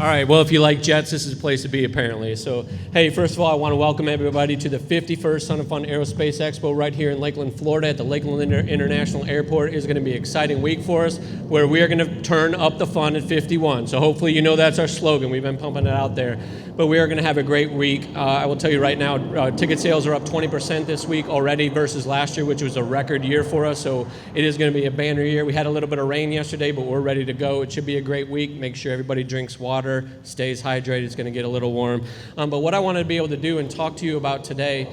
All right, well, if you like jets, this is a place to be, apparently. So, hey, first of all, I want to welcome everybody to the 51st FUN Aerospace Expo right here in Lakeland, Florida at the Lakeland International Airport. It's going to be an exciting week for us, where we are going to turn up the fun at 51. So hopefully you know that's our slogan. We've been pumping it out there. But we are going to have a great week. I will tell you right now, ticket sales are up 20% this week already versus last year, which was a record year for us. So it is going to be a banner year. We had a little bit of rain yesterday, but we're ready to go. It should be a great week. Make sure everybody drinks water, stays hydrated. It's going to get a little warm. But what I wanted to be able to do and talk to you about today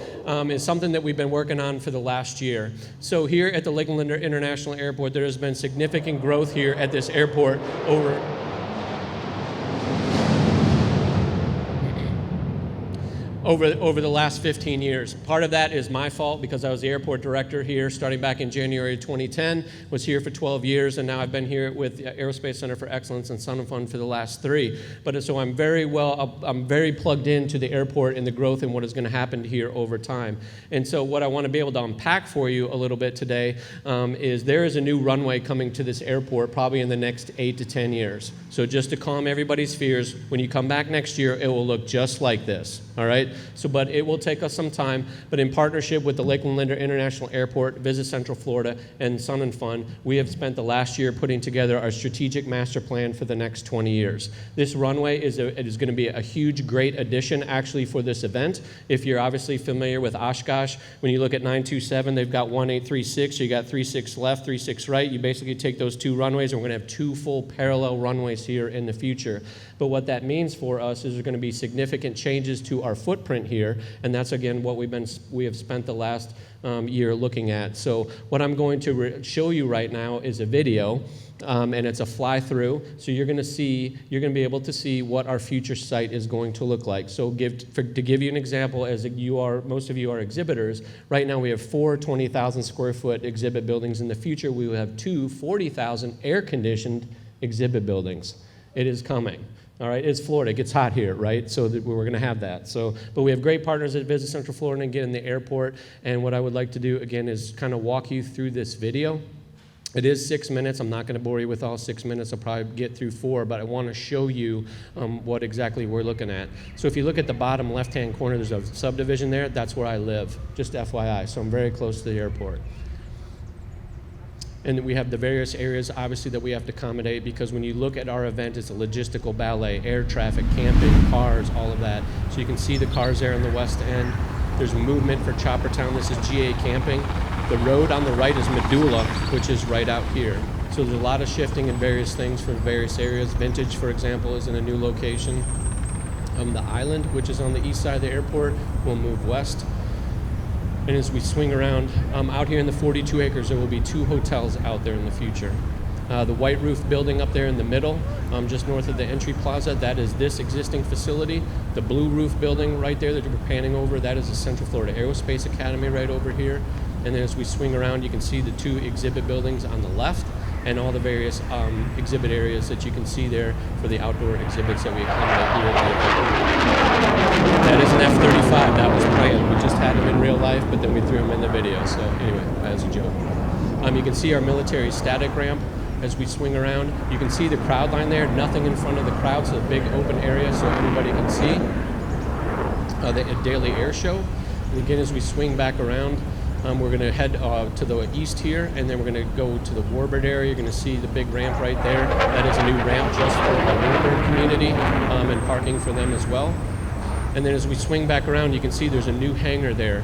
is something that we've been working on for the last year. So here at the Lakeland International Airport, there has been significant growth here at this airport over the last 15 years. Part of that is my fault because I was the airport director here starting back in January 2010, was here for 12 years, and now I've been here with the Aerospace Center for Excellence and Sun and Fun for the last 3. But so I'm very plugged into the airport and the growth and what is going to happen here over time. And so what I want to be able to unpack for you a little bit today is there is a new runway coming to this airport probably in the next 8 to 10 years. So just to calm everybody's fears, when you come back next year, it will look just like this, all right? So, but it will take us some time, but in partnership with the Lakeland International Airport, Visit Central Florida, and Sun and Fun, we have spent the last year putting together our strategic master plan for the next 20 years. This runway is going to be a huge, great addition actually for this event. If you're obviously familiar with Oshkosh, when you look at 927, they've got 1836, you got 36 left, 36 right. You basically take those 2 runways, and we're going to have 2 full parallel runways here in the future. But what that means for us is there's going to be significant changes to our footprint here, and that's again what we have spent the last year looking at. So what I'm going to show you right now is a video, and it's a fly-through. So you're going to be able to see what our future site is going to look like. So to give you an example, as most of you are exhibitors, right now we have 4 20,000 square foot exhibit buildings. In the future, we will have 2 40,000 air-conditioned exhibit buildings. It is coming. All right, it's Florida. It gets hot here, right? So we're going to have that. But we have great partners at Visit Central Florida and get in the airport. And what I would like to do, again, is kind of walk you through this video. It is 6 minutes. I'm not going to bore you with all 6 minutes. I'll probably get through 4, but I want to show you what exactly we're looking at. So if you look at the bottom left-hand corner, there's a subdivision there. That's where I live, just FYI. So I'm very close to the airport. And we have the various areas, obviously, that we have to accommodate, because when you look at our event, it's a logistical ballet, air traffic, camping, cars, all of that. So you can see the cars there on the west end. There's movement for Chopper Town. This is GA camping. The road on the right is Medulla, which is right out here. So there's a lot of shifting in various things for various areas. Vintage, for example, is in a new location. The island, which is on the east side of the airport, will move west. And as we swing around, out here in the 42 acres, there will be 2 hotels out there in the future. The white roof building up there in the middle, just north of the entry plaza, that is this existing facility. The blue roof building right there that you're panning over, that is the Central Florida Aerospace Academy right over here. And then as we swing around, you can see the 2 exhibit buildings on the left and all the various exhibit areas that you can see there for the outdoor exhibits that we accommodate here at the airport. That is an F-35. That was planned. We just had him in real life, but then we threw him in the video. So anyway, as a joke. You can see our military static ramp as we swing around. You can see the crowd line there. Nothing in front of the crowd, so a big open area so everybody can see. The daily air show. And again, as we swing back around, we're going to head to the east here, and then we're going to go to the Warbird area. You're going to see the big ramp right there. That is a new ramp just for the Warbird community and parking for them as well. And then as we swing back around, you can see there's a new hangar there.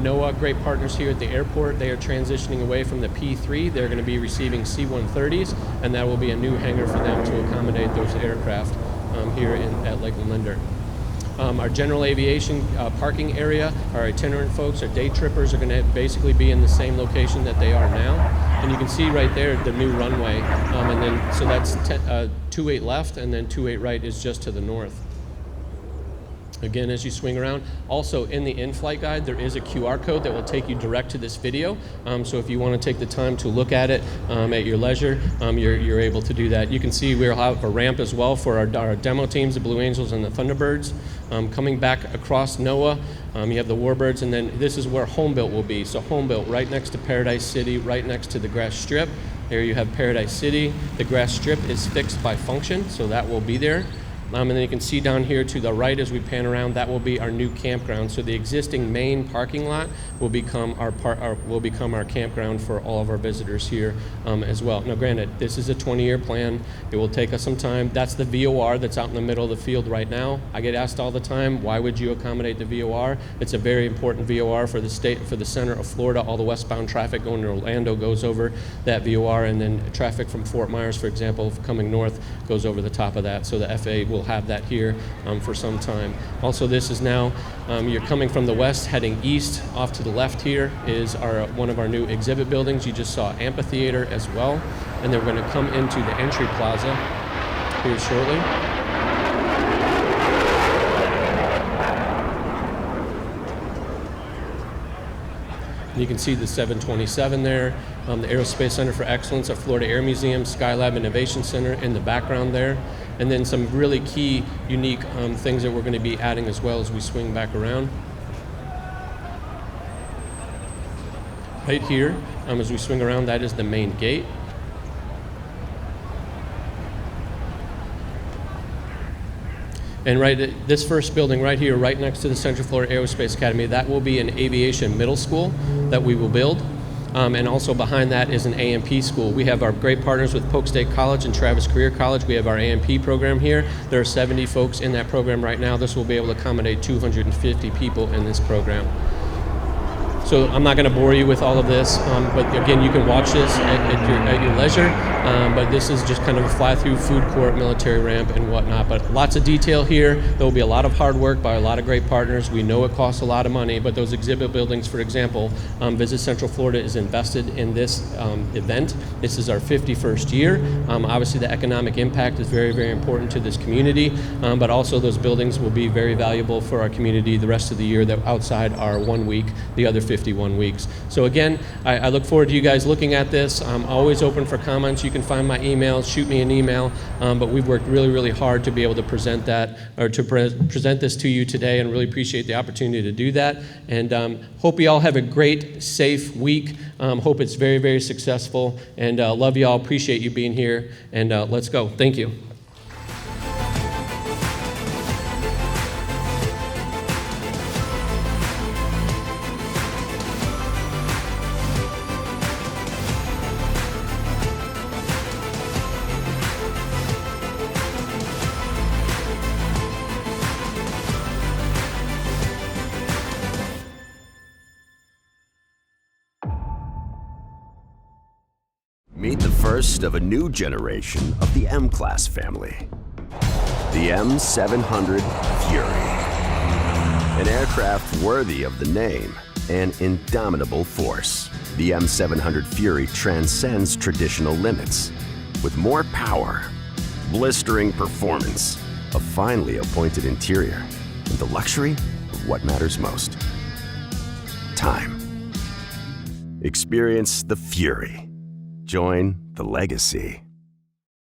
NOAA, great partners here at the airport. They are transitioning away from the P3. They're going to be receiving C-130s, and that will be a new hangar for them to accommodate those aircraft here at Lakeland Linder. Our general aviation parking area, our itinerant folks, our day trippers are going to basically be in the same location that they are now. And you can see right there the new runway. And then, so that's 28 left, and then 28 right is just to the north. Again, as you swing around, also in the in-flight guide, there is a QR code that will take you direct to this video. So if you want to take the time to look at it at your leisure, you're able to do that. You can see we'll have a ramp as well for our demo teams, the Blue Angels and the Thunderbirds. Coming back across NOAA, you have the Warbirds, and then this is where Homebuilt will be. So Homebuilt, right next to Paradise City, right next to the grass strip. There you have Paradise City. The grass strip is fixed by function, so that will be there. And then you can see down here to the right as we pan around, that will be our new campground. So the existing main parking lot will become our campground for all of our visitors here as well. Now granted, this is a 20-year plan. It will take us some time. That's the VOR that's out in the middle of the field right now. I get asked all the time, why would you accommodate the VOR? It's a very important VOR for the state, for the center of Florida. All the westbound traffic going to Orlando goes over that VOR, and then traffic from Fort Myers, for example, coming north goes over the top of that. So the FAA will have that here for some time. Also, this is now, you're coming from the west, heading east. Off to the left here is one of our new exhibit buildings. You just saw amphitheater as well. And then we're going to come into the entry plaza here shortly. And you can see the 727 there, the Aerospace Center for Excellence at Florida Air Museum, Skylab Innovation Center in the background there. And then some really key, unique things that we're going to be adding as well as we swing back around. Right here, as we swing around, that is the main gate. And this first building right here, right next to the Central Florida Aerospace Academy, that will be an aviation middle school that we will build. And also behind that is an A&P school. We have our great partners with Polk State College and Travis Career College. We have our A&P program here. There are 70 folks in that program right now. This will be able to accommodate 250 people in this program. So I'm not going to bore you with all of this, but again, you can watch this at your leisure. But this is just kind of a fly-through food court, military ramp, and whatnot. But lots of detail here. There will be a lot of hard work by a lot of great partners. We know it costs a lot of money, but those exhibit buildings, for example, Visit Central Florida is invested in this event. This is our 51st year. Obviously, the economic impact is very, very important to this community, but also those buildings will be very valuable for our community the rest of the year, that outside our 1 week, the other 51 weeks. So again, I look forward to you guys looking at this. I'm always open for comments. You can find my email, shoot me an email, but we've worked really, really hard to be able to present that, or to present this to you today, and really appreciate the opportunity to do that. And hope you all have a great, safe week. Hope it's very, very successful, and love you all, appreciate you being here, and let's go. Thank you. Meet the first of a new generation of the M-Class family. The M700 Fury. An aircraft worthy of the name, an indomitable force. The M700 Fury transcends traditional limits. With more power, blistering performance, a finely appointed interior, and the luxury of what matters most. Time. Experience the Fury. Join the legacy.